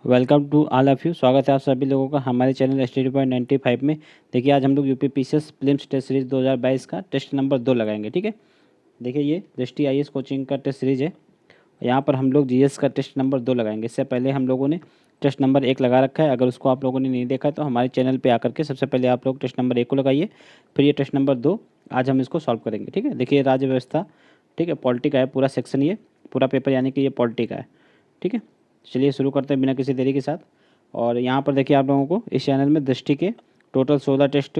Welcome to all of you. स्वागत है आप सभी लोगों का हमारे चैनल स्टडी पॉइंट 95 में। देखिए आज हम लोग UP PCS prelims test series 2022 का टेस्ट नंबर 2 लगाएंगे। ठीक है, देखिए ये दृष्टि आईएएस कोचिंग का टेस्ट सीरीज़ है। यहाँ पर हम लोग जीएस का टेस्ट नंबर 2 लगाएंगे। इससे पहले हम लोगों ने टेस्ट नंबर 1 लगा रखा है। अगर उसको आप लोगों ने नहीं देखा तो हमारे चैनल पर आकर के सबसे पहले आप लोग टेस्ट नंबर 1 को लगाइए, फिर ये टेस्ट नंबर 2 आज हम इसको सॉल्व करेंगे। ठीक है, देखिए राज्य व्यवस्था, ठीक है, पॉलिटी का है पूरा सेक्शन, ये पूरा पेपर यानी कि ये पॉलिटी का है। ठीक है, चलिए शुरू करते हैं बिना किसी देरी के साथ। और यहाँ पर देखिए आप लोगों को इस चैनल में दृष्टि के टोटल 16 टेस्ट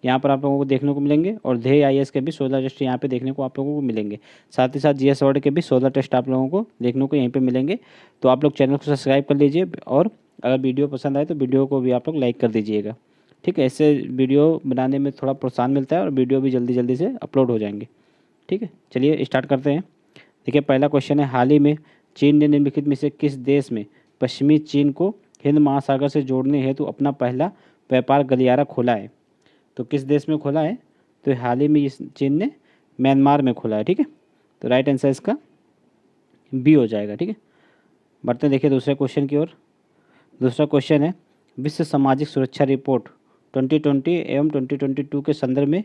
यहाँ पर आप लोगों को देखने को मिलेंगे और ध्येय आईएएस के भी 16 टेस्ट यहाँ पे देखने को आप लोगों को मिलेंगे। साथ ही साथ जीएस वर्ड के भी 16 टेस्ट आप लोगों को देखने को यहीं पे मिलेंगे। तो आप लोग चैनल को सब्सक्राइब कर लीजिए और अगर वीडियो पसंद आए तो वीडियो को भी आप लोग लाइक कर दीजिएगा। ठीक है, इससे वीडियो बनाने में थोड़ा प्रोत्साहन मिलता है और वीडियो भी जल्दी जल्दी से अपलोड हो जाएंगे। ठीक है, चलिए स्टार्ट करते हैं। देखिए पहला क्वेश्चन है, हाल ही में चीन ने निम्नलिखित में से किस देश में पश्चिमी चीन को हिंद महासागर से जोड़ने हेतु अपना पहला व्यापार गलियारा खोला है? तो किस देश में खोला है? तो हाल ही में इस चीन ने म्यांमार में खोला है। ठीक है, तो राइट आंसर इसका बी हो जाएगा। ठीक है, बढ़ते हैं देखिए दूसरे क्वेश्चन की ओर। दूसरा क्वेश्चन है, विश्व सामाजिक सुरक्षा रिपोर्ट 2020 एवं 2022 के संदर्भ में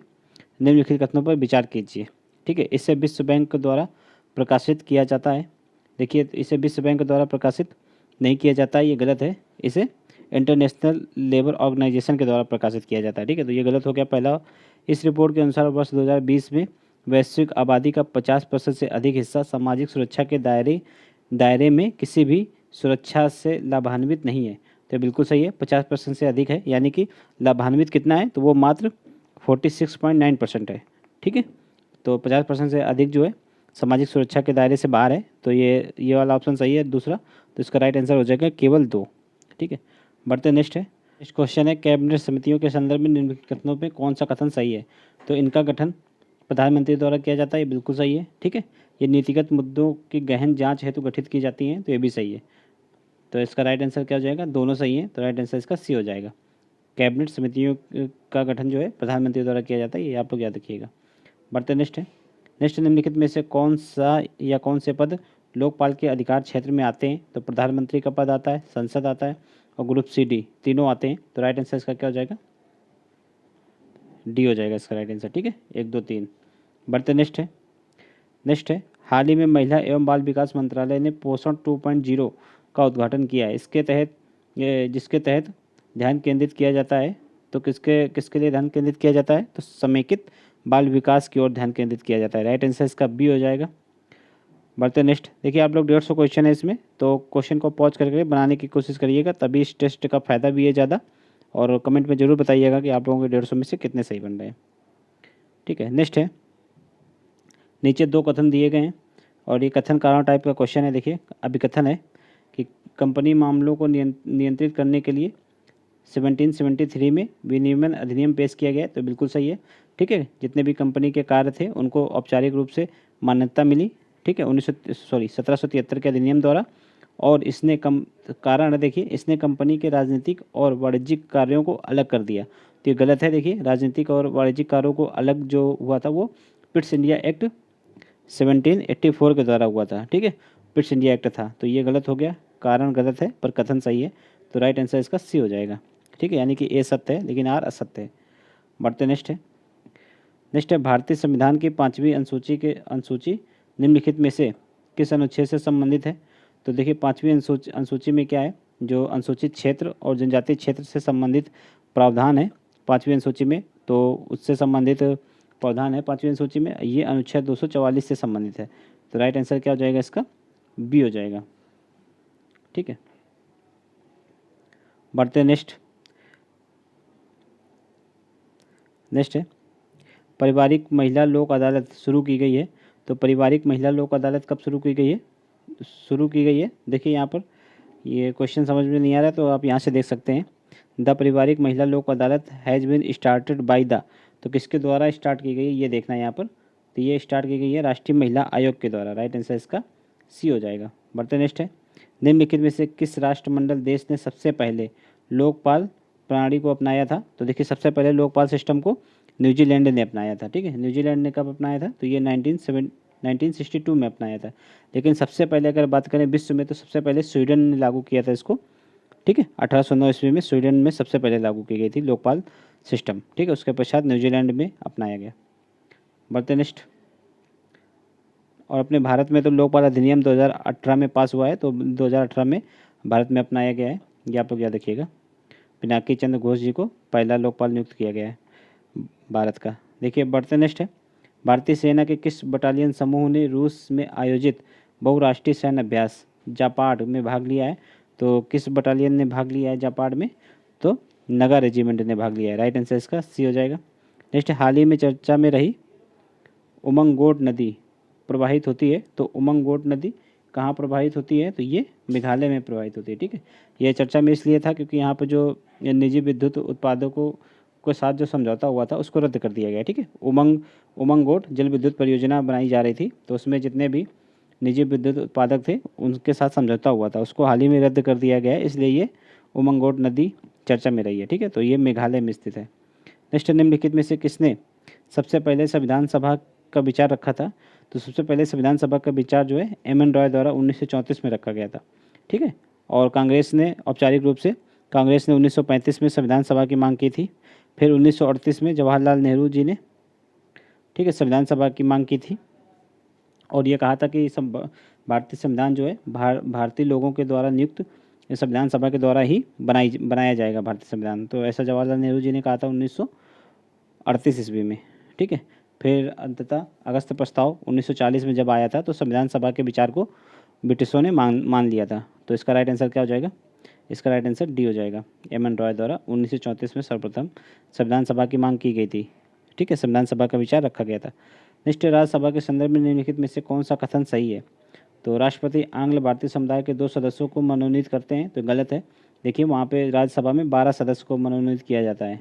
निम्नलिखित कथनों पर विचार कीजिए। ठीक है, इसे विश्व बैंक द्वारा प्रकाशित किया जाता है। देखिए इसे विश्व बैंक द्वारा प्रकाशित नहीं किया जाता है, ये गलत है। इसे इंटरनेशनल लेबर ऑर्गेनाइजेशन के द्वारा प्रकाशित किया जाता है। ठीक है, तो ये गलत हो गया पहला। इस रिपोर्ट के अनुसार वर्ष 2020 में वैश्विक आबादी का 50% से अधिक हिस्सा सामाजिक सुरक्षा के दायरे में किसी भी सुरक्षा से लाभान्वित नहीं है। तो बिल्कुल सही है, 50% से अधिक है, यानी कि लाभान्वित कितना है? तो वो मात्र 46.9% है। ठीक है, तो 50% से अधिक जो है सामाजिक सुरक्षा के दायरे से बाहर है। तो ये वाला ऑप्शन सही है दूसरा, तो इसका राइट आंसर हो जाएगा केवल 2। ठीक है, बढ़ते नेक्स्ट है। नेक्स्ट क्वेश्चन है, कैबिनेट समितियों के संदर्भ में निम्नलिखित कथनों में कौन सा कथन सही है? तो इनका गठन प्रधानमंत्री द्वारा किया जाता है, ये बिल्कुल सही है। ठीक है, ये नीतिगत मुद्दों की गहन जांच हेतु गठित की जाती हैं, तो ये भी सही है। तो इसका राइट आंसर क्या हो जाएगा? दोनों सही है, तो राइट आंसर इसका सी हो जाएगा। कैबिनेट समितियों का गठन जो है प्रधानमंत्री द्वारा किया जाता है, ये आप लोग याद रखिएगा। बढ़ते नेक्स्ट है। नेक्स्ट निम्नलिखित में से कौन सा या कौन से पद लोकपाल के अधिकार क्षेत्र में आते हैं? तो प्रधानमंत्री का पद आता है, संसद आता है और ग्रुप सी डी तीनों आते हैं। तो राइट आंसर इसका क्या हो जाएगा? डी हो जाएगा इसका राइट आंसर। ठीक है, 1 2 3। बढ़ते नेक्स्ट है। नेक्स्ट है, हाल ही में महिला एवं बाल विकास मंत्रालय ने पोषण 2.0 का उद्घाटन किया है। जिसके तहत ध्यान केंद्रित किया जाता है। तो किसके किसके लिए ध्यान केंद्रित किया जाता है? तो समेकित बाल विकास की ओर ध्यान केंद्रित किया जाता है। राइट आंसर इसका बी हो जाएगा। बढ़ते नेक्स्ट। देखिए आप लोग 150 क्वेश्चन है इसमें, तो क्वेश्चन को पॉज करके बनाने की कोशिश करिएगा, तभी इस टेस्ट का फ़ायदा भी है ज़्यादा। और कमेंट में ज़रूर बताइएगा कि आप लोगों के 150 में से कितने सही बन रहे हैं। ठीक है, नेक्स्ट है। नीचे 2 कथन दिए गए हैं और ये कथन कारण टाइप का क्वेश्चन है। देखिए अभिकथन है कि कंपनी मामलों को नियंत्रित करने के लिए 1773 में विनियमन अधिनियम पेश किया गया। तो बिल्कुल सही है। ठीक है, जितने भी कंपनी के कार्य थे उनको औपचारिक रूप से मान्यता मिली। ठीक है, 1773 के अधिनियम द्वारा। और इसने कारण है, देखिए इसने कंपनी के राजनीतिक और वाणिज्यिक कार्यों को अलग कर दिया। तो ये गलत है। देखिए राजनीतिक और वाणिज्यिक कार्यों को अलग जो हुआ था वो पिट्स इंडिया एक्ट 1784 के द्वारा हुआ था। ठीक है, पिट्स इंडिया एक्ट था, तो ये गलत हो गया। कारण गलत है पर कथन सही है, तो राइट आंसर इसका सी हो जाएगा। ठीक है, यानी कि ए सत्य है लेकिन आर असत्य है। बढ़ते नेक्स्ट है। नेक्स्ट है, भारतीय संविधान की 5वीं अनुसूची निम्नलिखित में से किस अनुच्छेद से संबंधित है? तो देखिए 5वीं अनुसूची में क्या है? जो अनुसूचित क्षेत्र और जनजातीय क्षेत्र से संबंधित प्रावधान है 5वीं अनुसूची में, तो उससे संबंधित प्रावधान है 5वीं अनुसूची में, ये अनुच्छेद 244 से संबंधित है। तो राइट आंसर क्या हो जाएगा इसका? बी हो जाएगा। ठीक है, बढ़ते नेक्स्ट। नेक्स्ट है, पारिवारिक महिला लोक अदालत शुरू की गई है। तो पारिवारिक महिला लोक अदालत कब शुरू की गई है? शुरू की गई है, देखिए यहाँ पर ये क्वेश्चन समझ में नहीं आ रहा है तो आप यहाँ से देख सकते हैं। द पारिवारिक महिला लोक अदालत has been started by the, तो किसके द्वारा स्टार्ट की गई है ये देखना है यहाँ पर। तो ये स्टार्ट की गई है राष्ट्रीय महिला आयोग के द्वारा। राइट आंसर इसका सी हो जाएगा। बढ़ते नेक्स्ट है। निम्नलिखित में से किस राष्ट्रमंडल देश ने सबसे पहले लोकपाल प्रणाली को अपनाया था? तो देखिए सबसे पहले लोकपाल सिस्टम को न्यूजीलैंड ने अपनाया था। ठीक है, न्यूजीलैंड ने कब अपनाया था? तो ये 1962 में अपनाया था। लेकिन सबसे पहले अगर बात करें विश्व में, तो सबसे पहले स्वीडन ने लागू किया था इसको ठीक है। 1809 ईस्वी में स्वीडन में सबसे पहले लागू की गई थी लोकपाल सिस्टम, ठीक है। उसके पश्चात न्यूजीलैंड में अपनाया गया। बढ़ते नेक्स्ट। और अपने भारत में तो लोकपाल अधिनियम 2018 में पास हुआ है, तो 2018 में भारत में अपनाया गया है। ये आप लोग याद रखिएगा। पिनाकी चंद्र घोष जी को पहला लोकपाल नियुक्त किया गया है भारत का। देखिए बढ़ते नेक्स्ट है। भारतीय सेना के किस बटालियन समूह ने रूस में आयोजित बहुराष्ट्रीय सैन्य अभ्यास जापाड में भाग लिया है? तो किस बटालियन ने भाग लिया है जापाड में? तो नगा रेजिमेंट ने भाग लिया है। राइट आंसर इसका सी हो जाएगा। नेक्स्ट, हाल ही में चर्चा में रही उमंगोट नदी प्रवाहित होती है, तो उमंगोट नदी कहाँ प्रवाहित होती है? तो ये मेघालय में प्रवाहित होती है, ठीक है। ये चर्चा में इसलिए था क्योंकि यहाँ पर जो निजी विद्युत उत्पादकों के साथ जो समझौता हुआ था उसको रद्द कर दिया गया, ठीक है। उमंगोट जल विद्युत परियोजना बनाई जा रही थी, तो उसमें जितने भी निजी विद्युत उत्पादक थे उनके साथ समझौता हुआ था, उसको हाल ही में रद्द कर दिया गया है, इसलिए ये उमंगोट नदी चर्चा में रही है, ठीक है। तो ये मेघालय में स्थित है। नेक्स्ट, निम्नलिखित में से किसने सबसे पहले संविधान सभा का विचार रखा था? तो सबसे पहले संविधान सभा का विचार जो है एम.एन. रॉय द्वारा 1934 में रखा गया था, ठीक है। और कांग्रेस ने औपचारिक रूप से 1935 में संविधान सभा की मांग की थी। फिर 1938 में जवाहरलाल नेहरू जी ने, ठीक है, संविधान सभा की मांग की थी और ये कहा था कि भारतीय संविधान जो है भारतीय लोगों के द्वारा नियुक्त संविधान सभा के द्वारा ही बनाया जाएगा भारतीय संविधान। तो ऐसा जवाहरलाल नेहरू जी ने कहा था 1938 ईस्वी में, ठीक है। फिर अंततः अगस्त प्रस्ताव 1940 में जब आया था तो संविधान सभा के विचार को ब्रिटिशों ने मान लिया था। तो इसका राइट आंसर क्या हो जाएगा? इसका राइट आंसर डी हो जाएगा। एम.एन. रॉय द्वारा 1934 में सर्वप्रथम संविधान सभा की मांग की गई थी, ठीक है। संविधान सभा का विचार रखा गया था। नेक्स्ट, राज्यसभा के संदर्भ में निम्नलिखित में से कौन सा कथन सही है? तो राष्ट्रपति आंग्ल भारतीय समुदाय के 2 सदस्यों को मनोनीत करते हैं, तो गलत है। देखिए वहाँ पे राज्यसभा में 12 सदस्य को मनोनीत किया जाता है,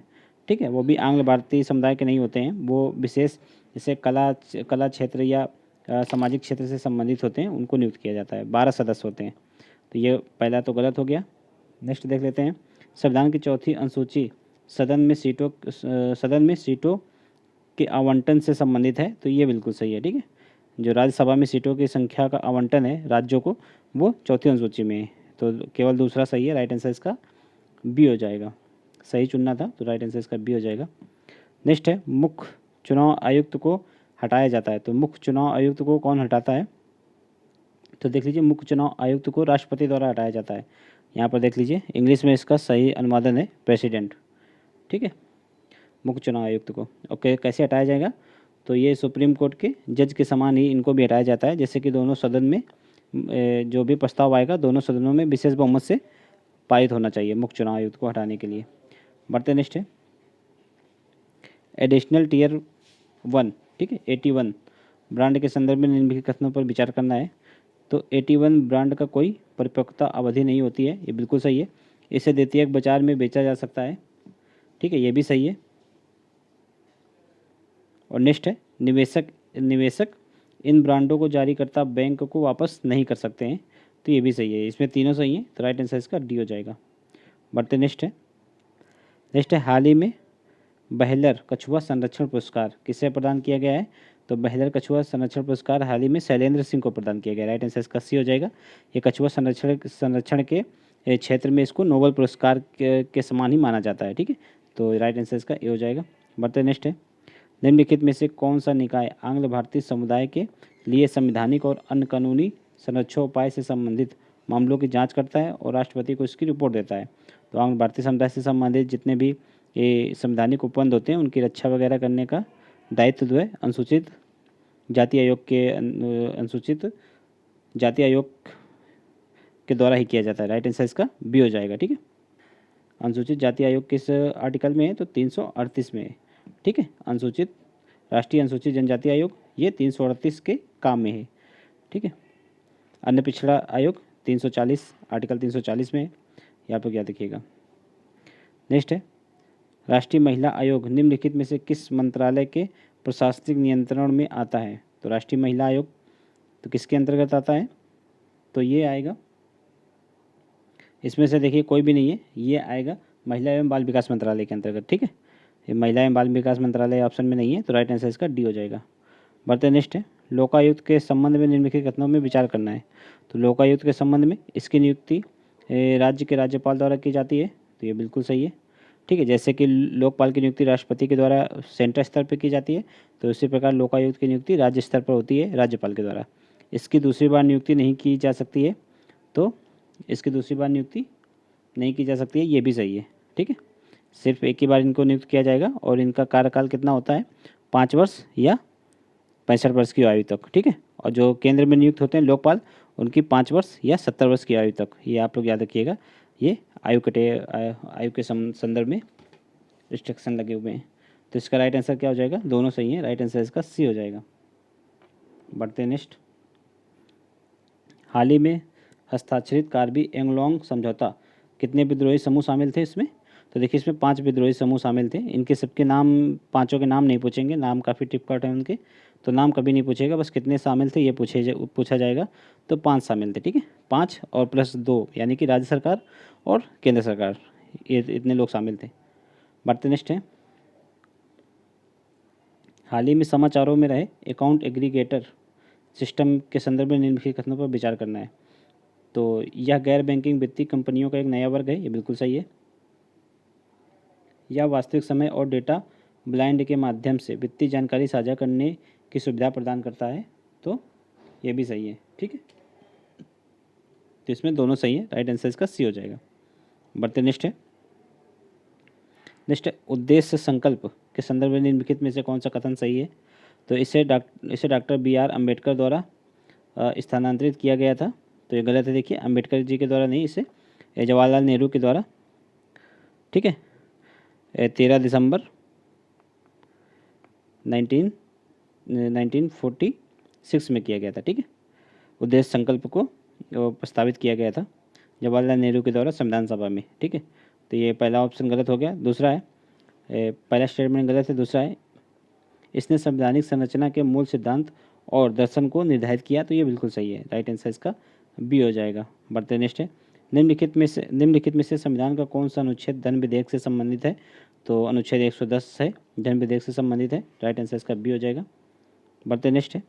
ठीक है। वो भी आंग्ल भारतीय समुदाय के नहीं होते हैं, वो विशेष जैसे कला क्षेत्र या सामाजिक क्षेत्र से संबंधित होते हैं, उनको नियुक्त किया जाता है। 12 सदस्य होते हैं, तो ये पहला तो गलत हो गया। नेक्स्ट देख लेते हैं। संविधान की चौथी अनुसूची सदन में सीटों के आवंटन से संबंधित है, तो ये बिल्कुल सही है, ठीक है। जो राज्यसभा में सीटों की संख्या का आवंटन है राज्यों को, वो चौथी अनुसूची में है, तो केवल दूसरा सही है। राइट आंसर इसका बी हो जाएगा। सही चुनना था, तो राइट आंसर इसका बी हो जाएगा। नेक्स्ट है, मुख्य चुनाव आयुक्त को हटाया जाता है, तो मुख्य चुनाव आयुक्त को कौन हटाता है? तो देख लीजिए, मुख्य चुनाव आयुक्त को राष्ट्रपति द्वारा हटाया जाता है। यहाँ पर देख लीजिए, इंग्लिश में इसका सही अनुवादन है प्रेसिडेंट, ठीक है। मुख्य चुनाव आयुक्त को ओके कैसे हटाया जाएगा? तो ये सुप्रीम कोर्ट के जज के समान ही इनको भी हटाया जाता है, जैसे कि दोनों सदन में जो भी प्रस्ताव आएगा दोनों सदनों में विशेष बहुमत से पारित होना चाहिए मुख्य चुनाव आयुक्त को हटाने के लिए। बढ़ते नेक्स्ट है, एडिशनल टीयर 1, ठीक है, 81 ब्रांड के संदर्भ में निम्नलिखित कथनों पर विचार करना है। तो 81 ब्रांड का कोई परिपक्वता अवधि नहीं होती है, ये बिल्कुल सही है। इसे द्वितीयक बाजार में बेचा जा सकता है, ठीक है, ये भी सही है। और नेक्स्ट है, निवेशक इन ब्रांडों को जारीकर्ता बैंक को वापस नहीं कर सकते हैं, तो ये भी सही है। इसमें तीनों सही हैं, तो राइट आंसर इसका डी हो जाएगा। बढ़ते नेक्स्ट है, हाल ही में बहलर कछुआ संरक्षण पुरस्कार किसे प्रदान किया गया है? तो बहलर कछुआ संरक्षण पुरस्कार हाल ही में शैलेंद्र सिंह को प्रदान किया गया। राइट आंसर इसका सी हो जाएगा। ये कछुआ संरक्षण के क्षेत्र में इसको नोबेल पुरस्कार के समान ही माना जाता है, ठीक है। तो राइट आंसर इसका ए हो जाएगा। बढ़ते नेक्स्ट है, निम्नलिखित में से कौन सा निकाय आंग्ल भारतीय समुदाय के लिए संवैधानिक और अन्य कानूनी संरक्षण उपाय से संबंधित मामलों की जांच करता है और राष्ट्रपति को इसकी रिपोर्ट देता है? तो आंग्ल भारतीय समुदाय से संबंधित जितने भी ये संवैधानिक उपबंध होते हैं उनकी रक्षा वगैरह करने का दायित्व जो है अनुसूचित जाति आयोग के द्वारा ही किया जाता है। राइट आंसर इसका बी हो जाएगा, ठीक है। अनुसूचित जाति आयोग किस आर्टिकल में है? तो 338 में है, ठीक है। राष्ट्रीय अनुसूचित जनजाति आयोग ये 338 के काम में है, ठीक है। अन्य पिछड़ा आयोग 340 आर्टिकल 340 में है, यहाँ पर क्या देखिएगा। नेक्स्ट है, राष्ट्रीय महिला आयोग निम्नलिखित में से किस मंत्रालय के प्रशासनिक नियंत्रण में आता है? तो राष्ट्रीय महिला आयोग तो किसके अंतर्गत आता है? तो ये आएगा, इसमें से देखिए कोई भी नहीं है, ये आएगा महिला एवं बाल विकास मंत्रालय के अंतर्गत, ठीक है। ये महिला एवं बाल विकास मंत्रालय ऑप्शन में नहीं है, तो राइट आंसर इसका डी हो जाएगा। बढ़ते नेक्स्ट है, लोकायुक्त के संबंध में निम्नलिखित कथनों में विचार करना है। तो लोकायुक्त के संबंध में इसकी नियुक्ति राज्य के राज्यपाल द्वारा की जाती है, तो ये बिल्कुल सही है। ठीक है, जैसे कि लोकपाल की नियुक्ति राष्ट्रपति के द्वारा सेंटर स्तर पर की जाती है, तो इसी प्रकार लोकायुक्त की नियुक्ति राज्य स्तर पर होती है राज्यपाल के द्वारा। इसकी दूसरी बार नियुक्ति नहीं की जा सकती है, तो इसकी दूसरी बार नियुक्ति नहीं की जा सकती है, ये भी सही है। ठीक है, सिर्फ एक ही बार इनको नियुक्त किया जाएगा और इनका कार्यकाल कितना होता है, 5 वर्ष या 65 वर्ष की आयु तक। ठीक है, और जो केंद्र में नियुक्त होते हैं लोकपाल, उनकी 5 वर्ष या 70 वर्ष की आयु तक, ये आप लोग याद रखिएगा। ये आयु के संदर्भ में रिस्ट्रिक्शन लगे हुए हैं। तो इसका राइट आंसर क्या हो जाएगा, दोनों सही है, राइट आंसर इसका सी हो जाएगा। बढ़ते नेक्स्ट। हाल ही में हस्ताक्षरित कार्बी एंगलोंग समझौता, कितने विद्रोही समूह शामिल थे इसमें, तो देखिए इसमें 5 विद्रोही समूह शामिल थे। इनके सबके नाम, पांचों के नाम नहीं पूछेंगे, नाम काफ़ी टिपकट है उनके, तो नाम कभी नहीं पूछेगा, बस कितने शामिल थे ये पूछा जाएगा। तो 5 शामिल थे। ठीक है, 5 और प्लस 2 यानी कि राज्य सरकार और केंद्र सरकार, ये इतने लोग शामिल थे। बढ़ते नेक्स्ट है। हाल ही में समाचारों में रहे अकाउंट एग्रीगेटर सिस्टम के संदर्भ में निम्नलिखित कथनों पर विचार करना है। तो यह गैर बैंकिंग वित्तीय कंपनियों का एक नया वर्ग है, ये बिल्कुल सही है। यह वास्तविक समय और डेटा ब्लाइंड के माध्यम से वित्तीय जानकारी साझा करने की सुविधा प्रदान करता है, तो ये भी सही है। ठीक है, तो इसमें दोनों सही है, राइट आंसर इसका सी हो जाएगा। बढ़ते नेक्स्ट है। नेक्स्ट है उद्देश्य संकल्प के संदर्भ में निम्नलिखित में से कौन सा कथन सही है, तो इसे डॉक्टर BR अम्बेडकर द्वारा स्थानांतरित किया गया था, तो ये गलत है। देखिए अम्बेडकर जी के द्वारा नहीं, इसे जवाहरलाल नेहरू के द्वारा, ठीक है, 13 दिसंबर 1946 में किया गया था। ठीक है, उद्देश्य संकल्प को प्रस्तावित किया गया था जवाहरलाल नेहरू के द्वारा संविधान सभा में। ठीक है, तो ये पहला ऑप्शन गलत हो गया। दूसरा है, पहला स्टेटमेंट गलत है। दूसरा है, इसने संवैधानिक संरचना के मूल सिद्धांत और दर्शन को निर्धारित किया, तो ये बिल्कुल सही है, राइट आंसर इसका बी हो जाएगा। बढ़ते नेक्स्ट है। निम्नलिखित में से संविधान का कौन सा अनुच्छेद धन विधेयक से संबंधित है, तो अनुच्छेद 110 है, धन विधेयक से संबंधित है, राइट आंसर इसका बी हो जाएगा। बढ़ते नेक्स्ट है।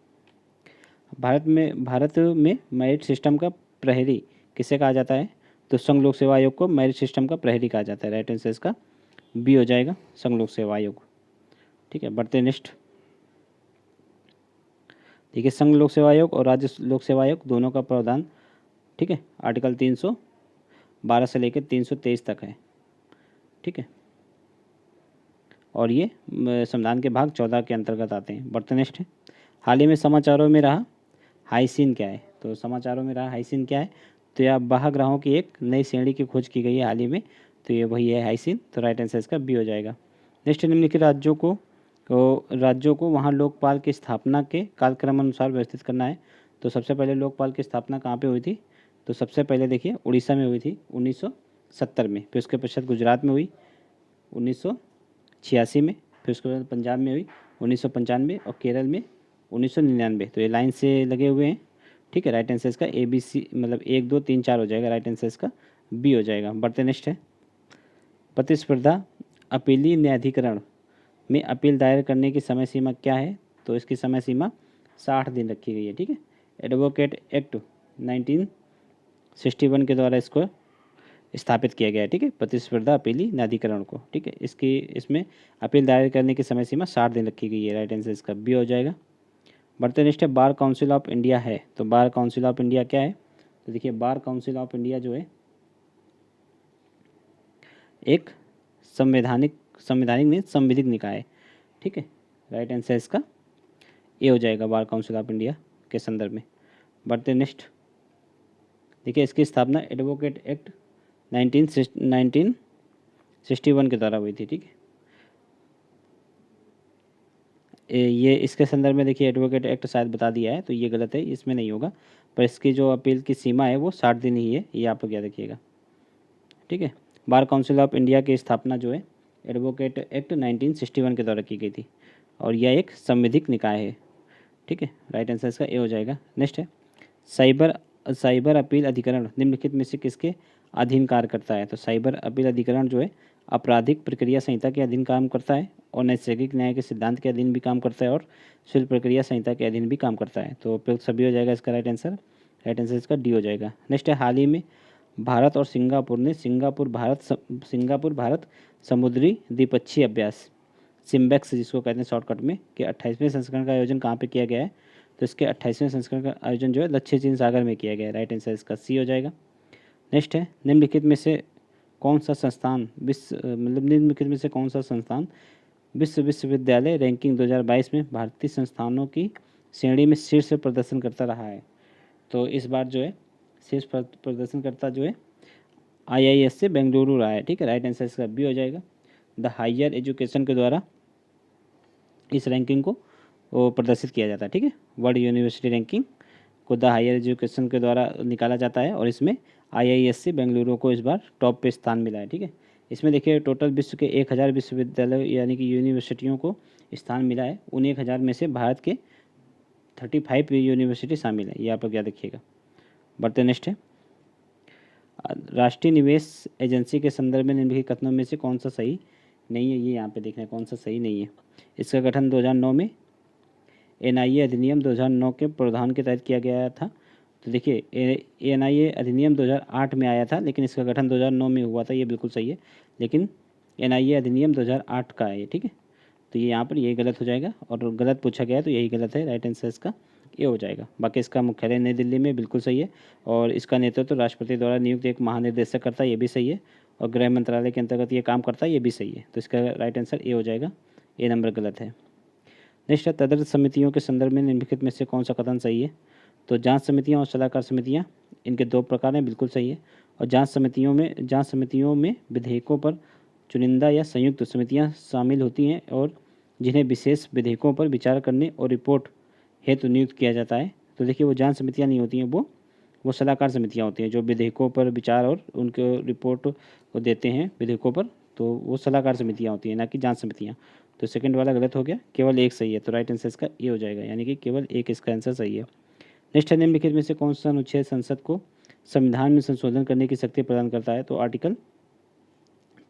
भारत में मेरिट सिस्टम का प्रहरी किसे कहा जाता है, तो संघ लोक सेवा आयोग को मेरिट सिस्टम का प्रहरी कहा जाता है, राइट आंसर इसका बी हो जाएगा, संघ लोक सेवा आयोग। ठीक है, बढ़ते नेक्स्ट। देखिए संघ लोक सेवा आयोग और राज्य लोक सेवा आयोग दोनों का प्रावधान, ठीक है, आर्टिकल 312 से लेकर 323 तक है। ठीक है, और ये संविधान के भाग 14 के अंतर्गत आते हैं। बढ़ते नेक्स्ट है। हाल ही में समाचारों में रहा हाइसिन क्या है, तो समाचारों में रहा हाइसिन क्या है, तो यह बाह्य ग्रहों की एक नई श्रेणी की खोज की गई है हाल ही में, तो ये वही है हाइसिन, तो राइट आंसर इसका बी हो जाएगा। नेक्स्ट, निम्नलिखित राज्यों को वहाँ लोकपाल की स्थापना के कालक्रम अनुसार व्यवस्थित करना है। तो सबसे पहले लोकपाल की स्थापना कहाँ पे हुई थी, तो सबसे पहले देखिए उड़ीसा में हुई थी 1970 में, फिर उसके पश्चात गुजरात में हुई 1986 में, फिर उसके बाद पंजाब में हुई 1995 और केरल में 1999। तो ये लाइन से लगे हुए हैं। ठीक है, राइट आंसर इसका ABC मतलब 1 2 3 4 हो जाएगा, राइट आंसर इसका बी हो जाएगा। बढ़ते नेक्स्ट है। प्रतिस्पर्धा अपीली न्यायाधिकरण में अपील दायर करने की समय सीमा क्या है, तो इसकी समय सीमा 60 दिन रखी गई है। ठीक है, एडवोकेट एक्ट 1961 के द्वारा इसको स्थापित किया गया है। ठीक है, प्रतिस्पर्धा अपीली न्यायाधिकरण को। ठीक है, इसमें अपील दायर करने की समय सीमा 60 दिन रखी गई है, राइट आंसर इसका बी हो जाएगा। बढ़ते नेक्स्ट है। बार काउंसिल ऑफ इंडिया है, तो बार काउंसिल ऑफ इंडिया क्या है, तो देखिए बार काउंसिल ऑफ इंडिया जो है एक संवैधानिक नहीं संविधिक निकाय है। ठीक है, राइट आंसर इसका ए हो जाएगा, बार काउंसिल ऑफ इंडिया के संदर्भ में। बढ़ते नेक्स्ट। देखिए इसकी स्थापना एडवोकेट एक्ट 1961 के द्वारा हुई थी। ठीक है, ये इसके संदर्भ में देखिए एडवोकेट एक्ट शायद बता दिया है, तो ये गलत है, इसमें नहीं होगा, पर इसकी जो अपील की सीमा है वो 60 दिन ही है, ये आप लोग याद रखिएगा। ठीक है, बार काउंसिल ऑफ इंडिया की स्थापना जो है एडवोकेट एक्ट 1961 के द्वारा की गई थी और यह एक संविधिक निकाय है। ठीक है, राइट आंसर इसका ए हो जाएगा। नेक्स्ट है। साइबर अपील अधिकरण निम्नलिखित में से किसके अधीन कार्य करता है, तो साइबर अपील अधिकरण जो है आपराधिक प्रक्रिया संहिता के अधीन काम करता है और नैसर्गिक न्याय के सिद्धांत के अधीन भी काम करता है और सिविल प्रक्रिया संहिता के अधीन भी काम करता है, तो उपयुक्त सभी हो जाएगा इसका राइट आंसर। राइट आंसर इसका डी हो जाएगा। नेक्स्ट है। हाल ही में भारत और सिंगापुर भारत समुद्री द्विपक्षीय अभ्यास सिम्बेक्स जिसको कहते हैं शॉर्टकट में के 28वें संस्करण का आयोजन कहाँ पे किया गया है? तो इसके 28वें संस्करण का आयोजन जो है दक्षिण चीन सागर में किया गया है। राइट आंसर इसका सी हो जाएगा। नेक्स्ट है निम्नलिखित में से कौन सा संस्थान विश्वविद्यालय रैंकिंग 2022 में भारतीय संस्थानों की श्रेणी में शीर्ष प्रदर्शन करता रहा है? तो इस बार जो है शीर्ष प्रदर्शन करता जो है IIS से बेंगलुरु रहा है। ठीक है, राइट आंसर इसका बी हो जाएगा। द हायर एजुकेशन के द्वारा इस रैंकिंग को वो प्रदर्शित किया जाता है। ठीक है, वर्ल्ड यूनिवर्सिटी रैंकिंग को द हायर एजुकेशन के द्वारा निकाला जाता है और इसमें IIS से बेंगलुरु को इस बार टॉप पे स्थान मिला है। ठीक है, इसमें देखिए टोटल विश्व के 1000 विश्वविद्यालय यानी कि यूनिवर्सिटियों को स्थान मिला है। उन 1000 में से भारत के 35 यूनिवर्सिटी शामिल है। ये आप लोग याद रखिएगा। बढ़ते नेक्स्ट है राष्ट्रीय निवेश एजेंसी के संदर्भ में निम्नलिखित कथनों में से कौन सा सही नहीं है? ये यहाँ पे देखना है कौन सा सही नहीं है। इसका गठन 2009 में NIA अधिनियम 2009 के प्रावधान के तहत किया गया था। तो देखिए NIA अधिनियम 2008 में आया था लेकिन इसका गठन 2009 में हुआ था, ये बिल्कुल सही है। लेकिन NIA अधिनियम 2008 का है ये। ठीक है, तो ये यहाँ पर यही गलत हो जाएगा और गलत पूछा गया है तो यही गलत है। राइट आंसर इसका ये हो जाएगा। बाकी इसका मुख्यालय नई दिल्ली में बिल्कुल सही है और इसका नेतृत्व राष्ट्रपति द्वारा नियुक्त एक महानिदेशक करता है, ये भी सही है। और गृह मंत्रालय के अंतर्गत ये काम करता है, ये भी सही है। तो इसका राइट आंसर ए हो जाएगा। ए नंबर गलत है। नेक्स्ट है तदर्थ समितियों के संदर्भ में निम्नलिखित में से कौन सा कथन सही है? तो जांच समितियां और सलाहकार समितियां इनके 2 प्रकार हैं, बिल्कुल सही है। और जांच समितियों में विधेयकों पर चुनिंदा या संयुक्त समितियां शामिल होती हैं और जिन्हें विशेष विधेयकों पर विचार करने और रिपोर्ट हेतु नियुक्त किया जाता है। तो देखिए वो जांच समितियां नहीं होती हैं, वो सलाहकार समितियां होती हैं जो विधेयकों पर विचार और उनके रिपोर्ट को देते हैं विधेयकों पर। तो वो सलाहकार समितियां होती हैं, ना कि जांच समितियां। तो सेकंड वाला गलत हो गया, केवल एक सही है। तो राइट आंसर इसका ये हो जाएगा, यानी कि केवल एक इसका आंसर सही है। नेक्स्ट है निम्नलिखित में से कौन सा अनुच्छेद संसद को संविधान में संशोधन करने की शक्ति प्रदान करता है? तो आर्टिकल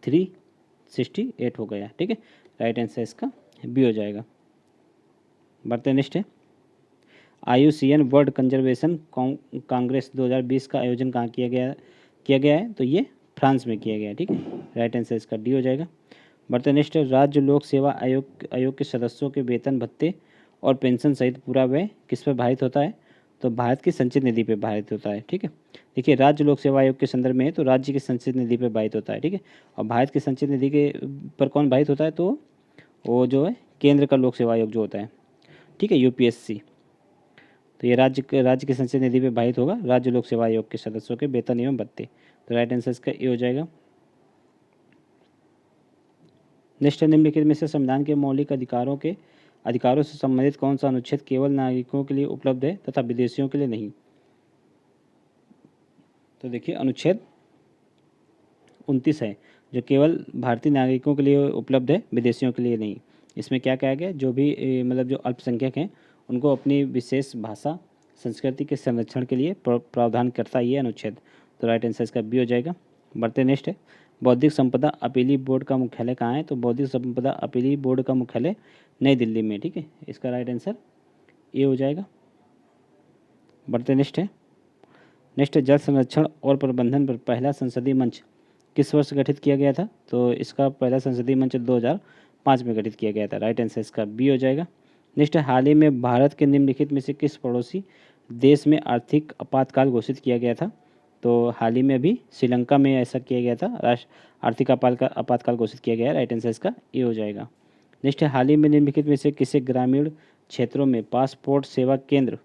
368 हो गया। ठीक है, राइट आंसर इसका बी हो जाएगा। बढ़ते नेक्स्ट है IUCN वर्ल्ड कंजर्वेशन कांग्रेस 2020 का आयोजन कहाँ किया गया है? तो ये फ्रांस में किया गया है। ठीक है, राइट आंसर इसका डी हो जाएगा। बढ़ते नेक्स्ट राज्य लोक सेवा आयोग के सदस्यों के वेतन भत्ते और पेंशन सहित पूरा व्यय किस पर भारित होता है? तो भारत की संचित निधि पर भारित होता है। ठीक है, देखिए राज्य लोक सेवा आयोग के संदर्भ में है तो राज्य की संचित निधि पर भारित होता है। ठीक है, और भारत की संचित निधि के पर कौन भारित होता है? तो वो जो है केंद्र का लोक सेवा आयोग जो होता है। ठीक है, UPSC। तो ये राज्य की संचित निधि पर भारित होगा राज्य लोक सेवा आयोग के सदस्यों के वेतन एवं भत्ते। तो राइट आंसर इसका ए हो जाएगा। नेक्स्ट निम्नलिखित में से संविधान के मौलिक अधिकारों से संबंधित कौन सा अनुच्छेद केवल नागरिकों के लिए उपलब्ध है तथा विदेशियों के लिए नहीं? तो देखिए अनुच्छेद 29 है जो केवल भारतीय नागरिकों के लिए उपलब्ध है, विदेशियों के लिए नहीं। इसमें क्या कहा गया, जो भी मतलब जो अल्पसंख्यक हैं उनको अपनी विशेष भाषा संस्कृति के संरक्षण के लिए प्रावधान करता है ये अनुच्छेद। तो राइट आंसर इसका बी हो जाएगा। बढ़ते नेक्स्ट है बौद्धिक संपदा अपीली बोर्ड का मुख्यालय कहाँ है? तो बौद्धिक संपदा अपीली बोर्ड का मुख्यालय नई दिल्ली में। ठीक है, इसका राइट आंसर ए हो जाएगा। बढ़ते नेक्स्ट है जल संरक्षण और प्रबंधन पर पहला संसदीय मंच किस वर्ष गठित किया गया था? तो इसका पहला संसदीय मंच 2005 में गठित किया गया था। राइट आंसर इसका बी हो जाएगा। नेक्स्ट है हाल ही में भारत के निम्नलिखित में से किस पड़ोसी देश में आर्थिक आपातकाल घोषित किया गया था? तो हाल ही में अभी श्रीलंका में ऐसा किया गया था, आर्थिक आपातकाल घोषित किया गया है। राइट आंसर इसका ए हो जाएगा। नेक्स्ट है हाल ही में निम्नलिखित में से किसे ग्रामीण क्षेत्रों में पासपोर्ट सेवा केंद्र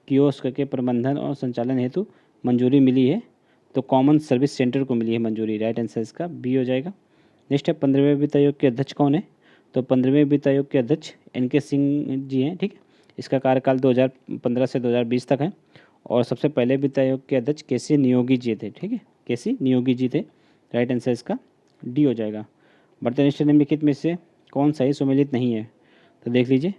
कियोस्क के प्रबंधन और संचालन हेतु मंजूरी मिली है? तो कॉमन सर्विस सेंटर को मिली है मंजूरी। राइट आंसर इसका बी हो जाएगा। नेक्स्ट है 15वें वित्त आयोग के अध्यक्ष कौन है? तो 15वें वित्त आयोग के अध्यक्ष NK सिंह जी हैं। ठीक है, इसका कार्यकाल 2015 से 2020 तक है और सबसे पहले वित्त आयोग के अध्यक्ष KC नियोगी जी थे। ठीक है, KC नियोगी जी थे। राइट आंसर इसका डी हो जाएगा। बढ़ते नेक्स्ट निम्नलिखित में से कौन सही सुमेलित नहीं है? तो देख लीजिए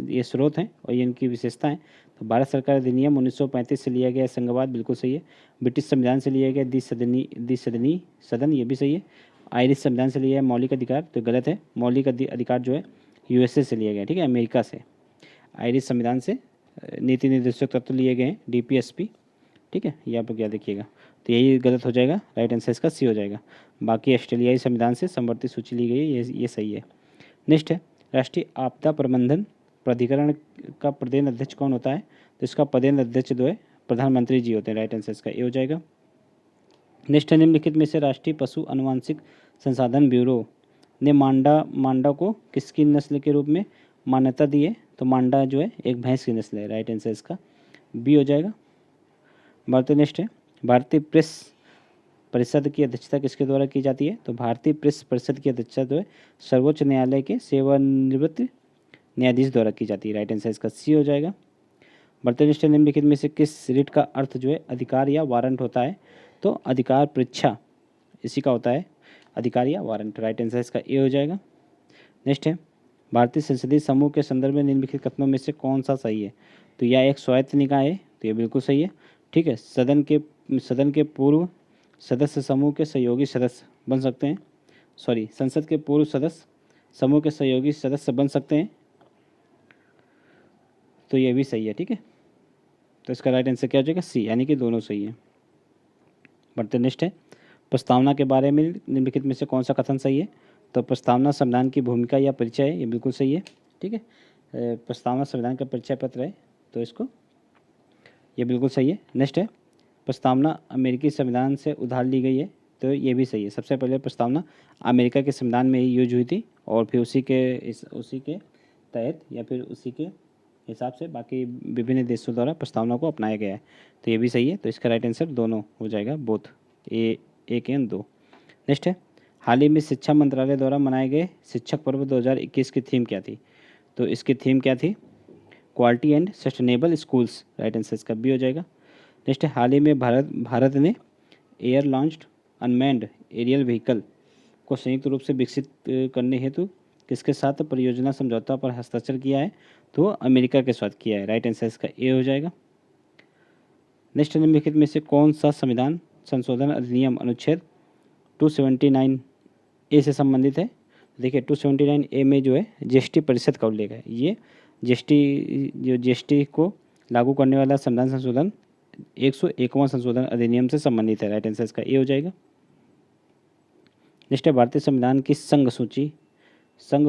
ये स्रोत हैं और ये इनकी विशेषता है। तो भारत सरकार अधिनियम 1935 से लिया गया संघवाद बिल्कुल सही है। ब्रिटिश संविधान से लिया गया द्विसदनी सदन, ये भी सही है। आयरिश संविधान से लिया है मौलिक अधिकार, तो गलत है। मौलिक अधिकार जो है USA से लिया गया। ठीक है, अमेरिका से। आयरिश संविधान से नीति निर्देशक तत्व लिए गए हैं DPSP। ठीक है, ये आप लोग याद रखिएगा। तो यही गलत हो जाएगा, राइट आंसर इसका सी हो जाएगा। बाकी ऑस्ट्रेलियाई संविधान से समवर्ती सूची ली गई है, ये सही है। नेक्स्ट है राष्ट्रीय आपदा प्रबंधन प्राधिकरण का प्रदेश अध्यक्ष कौन होता है? तो इसका प्रदेश अध्यक्ष जो है प्रधानमंत्री जी होते हैं, राइट आंसर इसका ए हो जाएगा। नेक्स्ट है निम्नलिखित में से राष्ट्रीय पशु अनुवांशिक संसाधन ब्यूरो ने मांडा को किसकी नस्ल के रूप में मान्यता दी है? तो मांडा जो है एक भैंस की नस्ल है, राइट आंसर इसका बी हो जाएगा। भारतीय नेक्स्ट है भारतीय प्रेस परिषद की अध्यक्षता किसके द्वारा की जाती है? तो भारतीय प्रेस परिषद की अध्यक्षता जो है सर्वोच्च न्यायालय के सेवानिवृत्त न्यायाधीश द्वारा की जाती है, राइट आंसर इसका सी हो जाएगा। भारतीय नेक्स्ट निम्नलिखित में से किस रिट का अर्थ जो है अधिकार या वारंट होता है? तो अधिकार परीक्षा इसी का होता है, अधिकार या वारंट, राइट आंसर इसका ए हो जाएगा। नेक्स्ट है भारतीय संसदीय समूह के संदर्भ में निम्नलिखित कथनों में से कौन सा सही है? तो यह एक स्वायत्त निकाय है, तो ये बिल्कुल सही है। ठीक है, सदन के पूर्व सदस्य समूह के सहयोगी सदस्य बन सकते हैं, सॉरी संसद के पूर्व सदस्य समूह के सहयोगी सदस्य बन सकते हैं, तो ये भी सही है। ठीक है, तो इसका राइट आंसर क्या हो जाएगा? सी, यानी कि दोनों सही है। बढ़ते नेक्स्ट है प्रस्तावना के बारे में निम्नलिखित में से कौन सा कथन सही है? तो प्रस्तावना संविधान की भूमिका या परिचय है, ये बिल्कुल सही है। ठीक है, प्रस्तावना संविधान का परिचय पत्र है, तो इसको ये बिल्कुल सही है। नेक्स्ट है प्रस्तावना अमेरिकी संविधान से उधार ली गई है, तो ये भी सही है। सबसे पहले प्रस्तावना अमेरिका के संविधान में ही यूज हुई थी और फिर उसी के तहत या फिर उसी के हिसाब से बाकी विभिन्न देशों द्वारा प्रस्तावना को अपनाया गया है, तो ये भी सही है। तो इसका राइट आंसर दोनों हो जाएगा, बोथ ए, एक एंड दो। नेक्स्ट है हाल ही में शिक्षा मंत्रालय द्वारा मनाए गए शिक्षक पर्व 2021 की थीम क्या थी? तो इसकी थीम क्या थी? Quality and sustainable schools, right answer इसका बी हो जाएगा। नेक्स्ट है हाल ही में भारत ने air launched unmanned aerial vehicle को संयुक्त रूप से विकसित करने हेतु किसके साथ परियोजना समझौता पर हस्ताक्षर किया है? तो अमेरिका के साथ किया है, राइट आंसर इसका ए हो जाएगा। नेक्स्ट निम्नलिखित में से कौन सा संविधान संशोधन अधिनियम अनुच्छेद 279 ए से संबंधित है? देखिए 279 ए में जो है जीएसटी परिषद का उल्लेख है। ये जीएसटी को लागू करने वाला संविधान संशोधन 101वां संशोधन अधिनियम से संबंधित है, राइट आंसर इसका ए हो जाएगा। नेक्स्ट है भारतीय संविधान की संघ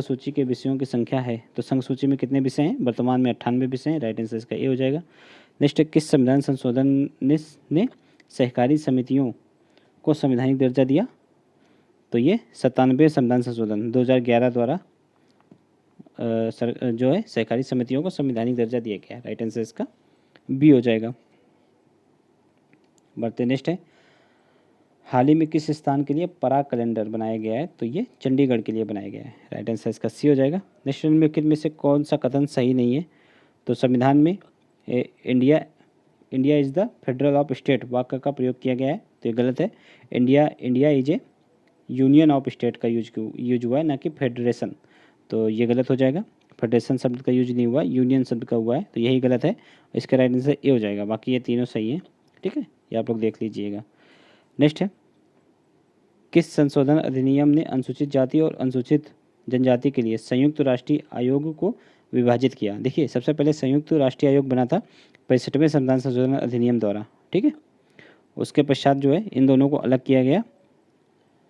सूची के विषयों की संख्या है, तो संघ सूची में कितने विषय हैं? वर्तमान में 98 विषय हैं, राइट आंसर इसका ए हो जाएगा। नेक्स्ट किस संविधान संशोधन ने सहकारी समितियों को संवैधानिक दर्जा दिया? तो ये 97 संविधान संशोधन 2011 द्वारा जो है सहकारी समितियों को संवैधानिक दर्जा दिया गया है, राइट आंसर इसका बी हो जाएगा। बढ़ते नेक्स्ट है हाल ही में किस स्थान के लिए पराग कैलेंडर बनाया गया है? तो ये चंडीगढ़ के लिए बनाया गया है, राइट आंसर इसका सी हो जाएगा। नेक्स्ट निम्नलिखित में से कौन सा कथन सही नहीं है? तो संविधान में India is the federal of state वाक्य का प्रयोग किया गया है, तो ये गलत है। India is A union of state का यूज हुआ है, ना कि फेडरेशन, तो ये गलत हो जाएगा। फेडरेशन शब्द का यूज नहीं हुआ, यूनियन शब्द का हुआ है, तो यही गलत है। इसका राइट आंसर ए हो जाएगा, बाकी ये तीनों सही है। ठीक है, ये आप लोग देख लीजिएगा। नेक्स्ट है किस संशोधन अधिनियम ने अनुसूचित जाति और अनुसूचित जनजाति के लिए संयुक्त राष्ट्रीय आयोग को विभाजित किया? देखिए सबसे पहले संयुक्त राष्ट्रीय आयोग बना था 65वें संविधान संशोधन अधिनियम द्वारा। ठीक है, उसके पश्चात जो है इन दोनों को अलग किया गया।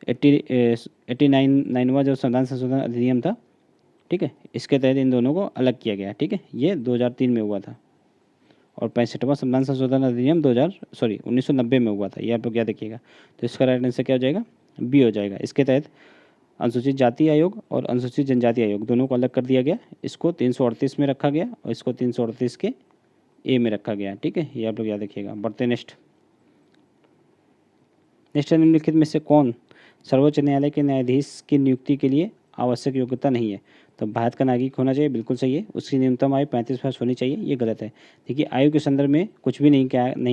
89वां जो संविधान संशोधन अधिनियम था, ठीक है, इसके तहत इन दोनों को अलग किया गया। ठीक है, ये 2003 में हुआ था और 65वां संविधान संशोधन अधिनियम 1990 में हुआ था, ये आप लोग क्या देखिएगा। तो इसका राइट आंसर क्या हो जाएगा? बी हो जाएगा। इसके तहत अनुसूचित जाति आयोग और अनुसूचित जनजाति आयोग दोनों को अलग कर दिया गया। इसको 338 में रखा गया और इसको 338 के ए में रखा गया। ठीक है, ये आप लोग याद रखिएगा। बढ़ते नेक्स्ट निम्नलिखित में से कौन सर्वोच्च न्यायालय के न्यायाधीश की नियुक्ति के लिए आवश्यक योग्यता नहीं है? तो भारत का नागरिक होना चाहिए, बिल्कुल सही है। उसकी न्यूनतम आयु 35 वर्ष होनी चाहिए, ये गलत है। देखिए आयु के संदर्भ में कुछ भी नहीं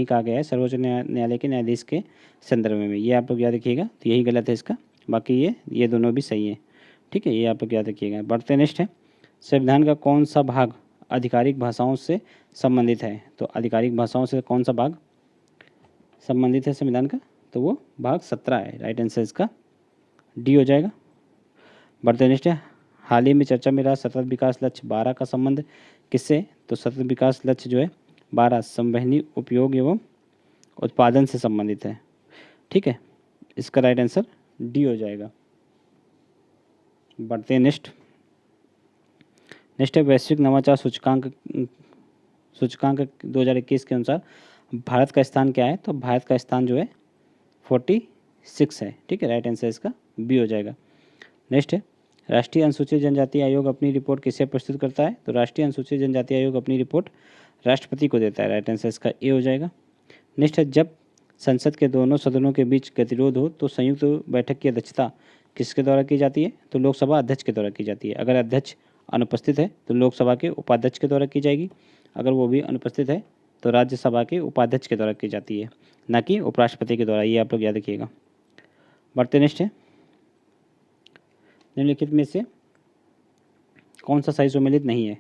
कहा गया है सर्वोच्च न्यायालय के न्यायाधीश के संदर्भ में, ये आप लोग याद रखिएगा। तो यही गलत है इसका, बाकी ये दोनों भी सही हैं। ठीक है, ये आप लोग याद रखिएगा। बढ़ते नेक्स्ट है संविधान का कौन सा भाग आधिकारिक भाषाओं से संबंधित है? तो आधिकारिक भाषाओं से कौन सा भाग संबंधित है संविधान का? तो वो भाग 17 है, राइट आंसर इसका डी हो जाएगा। बढ़ते नेक्स्ट है हाल ही में चर्चा में रहा सतत विकास लक्ष्य 12 का संबंध किससे? तो सतत विकास लक्ष्य जो है 12 संवहनी उपयोग एवं उत्पादन से संबंधित है। ठीक है, इसका राइट आंसर डी हो जाएगा। बढ़ते हैं नेक्स्ट है वैश्विक नवाचार सूचकांक 2021 के अनुसार भारत का स्थान क्या है? तो भारत का स्थान जो है 46 है। ठीक है, राइट आंसर इसका बी हो जाएगा। नेक्स्ट है राष्ट्रीय अनुसूचित जनजाति आयोग अपनी रिपोर्ट किसे प्रस्तुत करता है? तो राष्ट्रीय अनुसूचित जनजाति आयोग अपनी रिपोर्ट राष्ट्रपति को देता है। राइट आंसर इसका ए हो जाएगा। नेक्स्ट है जब संसद के दोनों सदनों के बीच गतिरोध हो तो संयुक्त बैठक की अध्यक्षता किसके द्वारा की जाती है? तो लोकसभा अध्यक्ष के द्वारा की जाती है। अगर अध्यक्ष अनुपस्थित है तो लोकसभा के उपाध्यक्ष के द्वारा की जाएगी। अगर वो भी अनुपस्थित है तो राज्यसभा के उपाध्यक्ष के द्वारा की जाती है, ना कि उपराष्ट्रपति के द्वारा। ये आप लोग याद रखिएगा। बढ़ते नेक्स्ट है निम्नलिखित में से कौन सा सही सुमेलित नहीं है?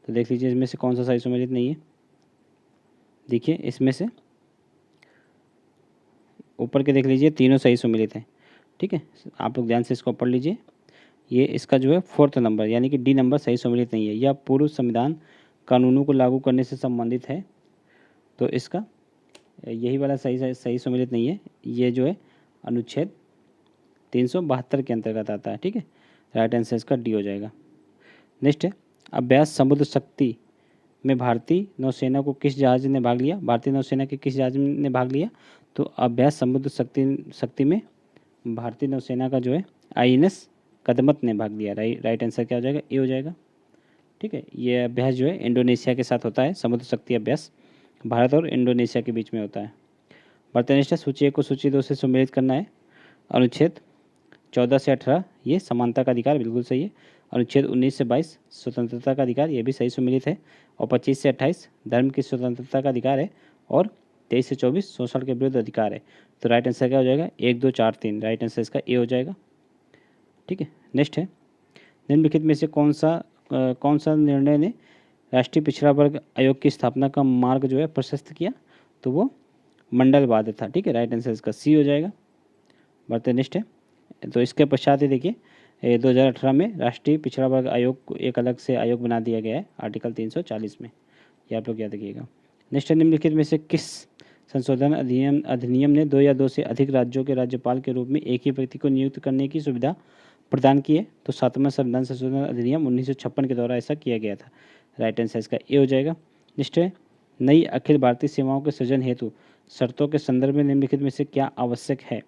तो देख लीजिए इसमें से कौन सा सही सुमेलित नहीं है। देखिए इसमें से ऊपर के देख लीजिए तीनों सही सुमेलित हैं। ठीक है, आप लोग ध्यान से इसको पढ़ लीजिए। ये इसका जो है 4th नंबर यानी कि डी नंबर सही सुमेलित नहीं है। यह पूर्व संविधान कानूनों को लागू करने से संबंधित है, तो इसका यही वाला सही सुमेलित नहीं है। ये जो है अनुच्छेद 372 के अंतर्गत आता है। ठीक है, राइट आंसर इसका डी हो जाएगा। नेक्स्ट है अभ्यास समुद्र शक्ति में भारतीय नौसेना को किस जहाज ने भाग लिया? भारतीय नौसेना के किस जहाज ने भाग लिया? तो अभ्यास समुद्र शक्ति में भारतीय नौसेना का जो है INS कदमत ने भाग लिया। राइट आंसर क्या हो जाएगा? ए हो जाएगा। ठीक है, ये अभ्यास जो है इंडोनेशिया के साथ होता है। समुद्र शक्ति अभ्यास भारत और इंडोनेशिया के बीच में होता है। बढ़ते नेक्स्ट है सूची 1 को सूची 2 से सुमेलित करना है। अनुच्छेद 14 से 18 ये समानता का अधिकार बिल्कुल सही है। अनुच्छेद 19 से 22 स्वतंत्रता का अधिकार ये भी सही सुमेलित है। और 25 से 28 धर्म की स्वतंत्रता का अधिकार है। और 23 से 24 शोषण के विरुद्ध अधिकार है। तो राइट आंसर क्या हो जाएगा? 1 2 4 3। राइट आंसर इसका ए हो जाएगा। ठीक है, नेक्स्ट है निम्नलिखित में से कौन सा निर्णय ने राष्ट्रीय पिछड़ा वर्ग आयोग की स्थापना का मार्ग जो है प्रशस्त किया? तो वो मंडलवाद था। ठीक है, राइट आंसर इसका सी हो जाएगा। बढ़ते नेक्स्ट है तो इसके पश्चात ही देखिए 2018 में राष्ट्रीय पिछड़ा वर्ग आयोग को एक अलग से आयोग बना दिया गया है आर्टिकल 340 में। ये आप लोग याद रखिएगा। नेक्स्ट है निम्नलिखित में से किस संशोधन अधिनियम ने 2 या 2 से अधिक राज्यों के राज्यपाल के रूप में एक ही व्यक्ति को नियुक्त करने की सुविधा प्रदान की है? तो 7वां संविधान संशोधन अधिनियम 1956 के द्वारा ऐसा किया गया था। राइट आंसर इसका ए हो जाएगा। नेक्स्ट है नई अखिल भारतीय सेवाओं के सृजन हेतु शर्तों के संदर्भ में निम्नलिखित में से क्या आवश्यक है?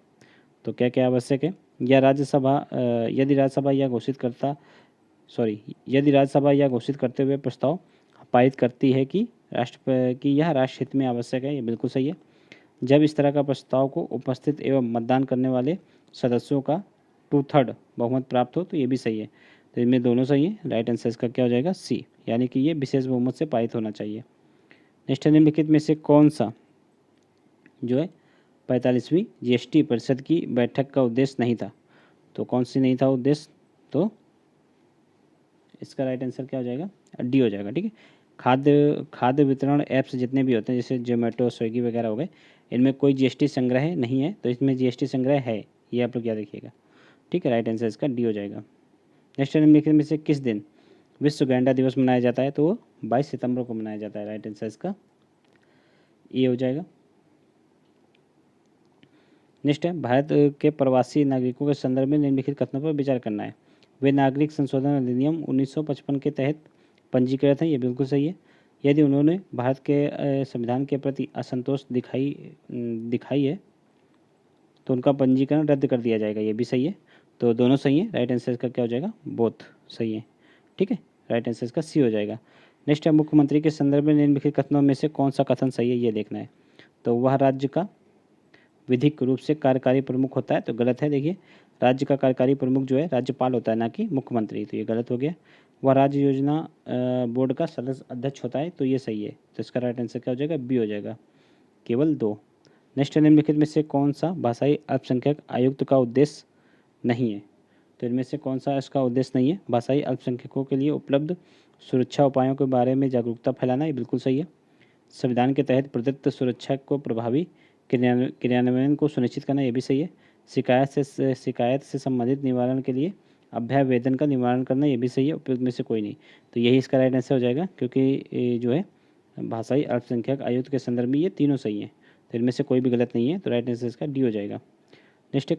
तो क्या क्या आवश्यक है? यदि राज्यसभा यह घोषित करते हुए प्रस्ताव पारित करती है कि यह राष्ट्र हित में आवश्यक है, ये बिल्कुल सही है। जब इस तरह का प्रस्ताव को उपस्थित एवं मतदान करने वाले सदस्यों का 2/3 बहुमत प्राप्त हो, तो ये भी सही है। तो इनमें दोनों सही है। राइट आंसर इसका क्या हो जाएगा? सी, यानी कि ये विशेष बहुमत से पारित होना चाहिए। नेक्स्ट निम्नलिखित में से कौन सा जो है 45वीं GST परिषद की बैठक का उद्देश्य नहीं था? तो कौन सी नहीं था उद्देश्य? तो इसका राइट आंसर क्या हो जाएगा? डी हो जाएगा। ठीक है, खाद्य वितरण ऐप्स जितने भी होते हैं जैसे जोमेटो स्विगी वगैरह हो गए, इनमें कोई GST संग्रह नहीं है, तो इसमें GST संग्रह है, ये आप लोग याद रखिएगा। ठीक है, राइट आंसर इसका डी हो जाएगा। नेक्स्ट निम्नलिखित में से किस दिन विश्व गैंडा दिवस मनाया जाता है? तो वो 22 सितंबर को मनाया जाता है। राइट आंसर इसका ए हो जाएगा। नेक्स्ट है भारत के प्रवासी नागरिकों के संदर्भ में निम्नलिखित कथनों पर विचार करना है। वे नागरिक संशोधन अधिनियम 1955 के तहत पंजीकृत हैं, ये बिल्कुल सही है। यदि उन्होंने भारत के संविधान के प्रति असंतोष दिखाई है तो उनका पंजीकरण रद्द कर दिया जाएगा, ये भी सही है। तो दोनों सही है। राइट आंसर इसका क्या हो जाएगा? बोथ सही है। ठीक है, राइट आंसर इसका सी हो जाएगा। नेक्स्ट है मुख्यमंत्री के संदर्भ में निम्नलिखित कथनों में से कौन सा कथन सही है, ये देखना है। तो वह राज्य का विधिक रूप से कार्यकारी प्रमुख होता है, तो गलत है। देखिए राज्य का कार्यकारी प्रमुख जो है राज्यपाल होता है, ना कि मुख्यमंत्री, तो ये गलत हो गया। वह राज्य योजना बोर्ड का सदस्य अध्यक्ष होता है, तो ये सही है। तो इसका राइट आंसर क्या हो जाएगा? बी हो जाएगा। केवल 2। नेक्स्ट निम्नलिखित में से कौन सा भाषाई अल्पसंख्यक आयुक्त का उद्देश्य नहीं है? तो इनमें से कौन सा इसका उद्देश्य नहीं है? भाषाई अल्पसंख्यकों के लिए उपलब्ध सुरक्षा उपायों के बारे में जागरूकता फैलाना, ये बिल्कुल सही है। संविधान के तहत प्रदत्त सुरक्षा को प्रभावी क्रियान्वयन को सुनिश्चित करना, ये भी सही है। शिकायत से संबंधित निवारण के लिए अभ्यावेदन का निवारण करना, ये भी सही है। उपयुक्त में से कोई नहीं, तो यही इसका राइट आंसर हो जाएगा, क्योंकि जो है भाषाई अल्पसंख्यक आयुक्त के संदर्भ में ये तीनों सही हैं। तो इनमें से कोई भी गलत नहीं है, तो राइट आंसर इसका डी हो जाएगा। नेक्स्ट है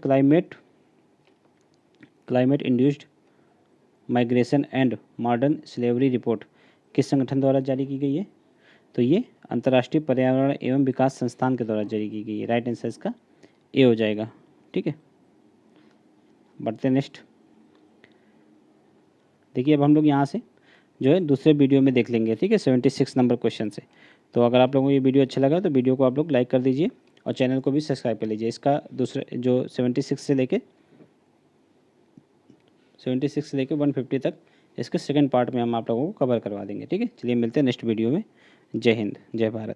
climate induced migration and modern slavery report किस संगठन द्वारा जारी की गई है? तो ये अंतर्राष्ट्रीय पर्यावरण एवं विकास संस्थान के द्वारा जारी की गई है। राइट आंसर इसका ए हो जाएगा। ठीक है, बढ़ते नेक्स्ट। देखिए अब हम लोग यहाँ से जो है दूसरे वीडियो में देख लेंगे। ठीक है, 76 नंबर क्वेश्चन से। तो अगर आप लोगों को ये वीडियो अच्छा लगा तो वीडियो को आप लोग लाइक कर दीजिए और चैनल को भी सब्सक्राइब कर लीजिए। इसका दूसरे जो 76 से लेके 150 तक इसके सेकंड पार्ट में हम आप लोगों को कवर करवा देंगे। ठीक है, चलिए मिलते हैं नेक्स्ट वीडियो में। जय हिंद, जय भारत।